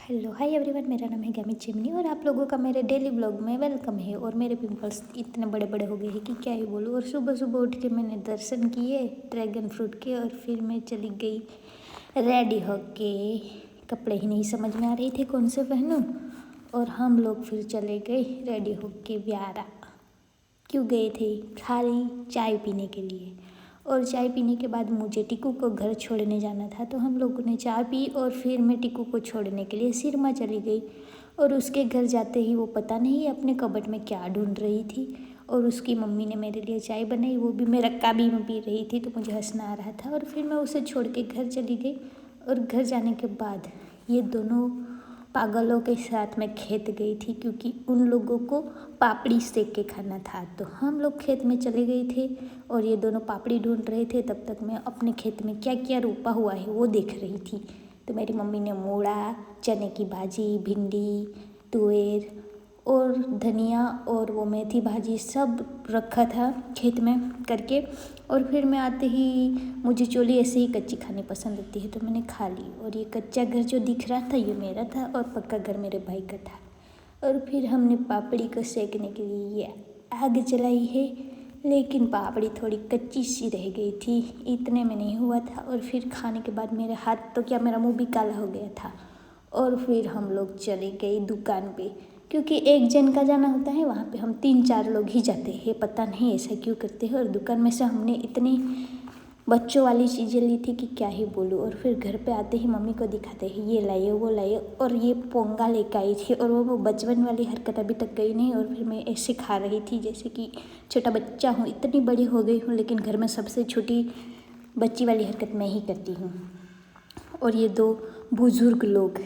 Hello hi everyone, मेरा नाम है गैमित चिमनी और आप लोगों का मेरे डेली ब्लॉग में वेलकम है। और मेरे पिंपल्स इतने बड़े बड़े हो गए हैं कि क्या ही बोलूँ। और सुबह सुबह उठ के मैंने दर्शन किए ड्रैगन फ्रूट के और फिर मैं चली गई रेडी होके। कपड़े ही नहीं समझ में आ रहे थे कौन से पहनूं और हम लोग फिर चले गए रेडी होके व्यारा। क्यों गए थे? खाली चाय पीने के लिए। और चाय पीने के बाद मुझे टिकू को घर छोड़ने जाना था, तो हम लोगों ने चाय पी और फिर मैं टिकू को छोड़ने के लिए सिरमा चली गई। और उसके घर जाते ही वो पता नहीं अपने कबर्ड में क्या ढूंढ रही थी और उसकी मम्मी ने मेरे लिए चाय बनाई, वो भी मैं रक्काबी में पी रही थी, तो मुझे हंसना आ रहा था। और फिर मैं उसे छोड़ के घर चली गई। और घर जाने के बाद ये दोनों पागलों के साथ मैं खेत गई थी, क्योंकि उन लोगों को पापड़ी सेक के खाना था। तो हम लोग खेत में चले गए थे और ये दोनों पापड़ी ढूंढ रहे थे। तब तक मैं अपने खेत में क्या क्या रोपा हुआ है वो देख रही थी। तो मेरी मम्मी ने मूड़ा, चने की भाजी, भिंडी, तुअर और धनिया और वो मेथी भाजी सब रखा था खेत में करके। और फिर मैं आते ही, मुझे चोली ऐसे ही कच्ची खानी पसंद होती है, तो मैंने खा ली। और ये कच्चा घर जो दिख रहा था ये मेरा था और पक्का घर मेरे भाई का था। और फिर हमने पापड़ी को सेकने के लिए ये आग जलाई है, लेकिन पापड़ी थोड़ी कच्ची सी रह गई थी, इतने में नहीं हुआ था। और फिर खाने के बाद मेरे हाथ तो क्या, मेरा मुंह भी काला हो गया था। और फिर हम लोग चले गए दुकान पे, क्योंकि एक जन का जाना होता है, वहाँ पे हम 3-4 लोग ही जाते हैं, पता नहीं ऐसा क्यों करते हैं। और दुकान में से हमने इतनी बच्चों वाली चीज़ें ली थी कि क्या ही बोलूँ। और फिर घर पे आते ही मम्मी को दिखाते हैं ये लाइए वो लाइए, और ये पोंगा लेकर आई थी। और वो बचपन वाली हरकत अभी तक गई नहीं। और फिर मैं ऐसे खा रही थी जैसे कि छोटा बच्चा हूँ, इतनी बड़ी हो गई हूँ, लेकिन घर में सबसे छोटी बच्ची वाली हरकत मैं ही करती हूँ। और ये 2 बुज़ुर्ग लोग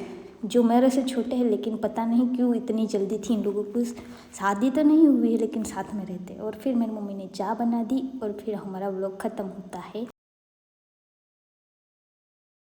जो मेरे से छोटे हैं, लेकिन पता नहीं क्यों इतनी जल्दी थी इन लोगों को, शादी तो नहीं हुई है लेकिन साथ में रहते। और फिर मेरी मम्मी ने चाय बना दी और फिर हमारा व्लॉग ख़त्म होता है।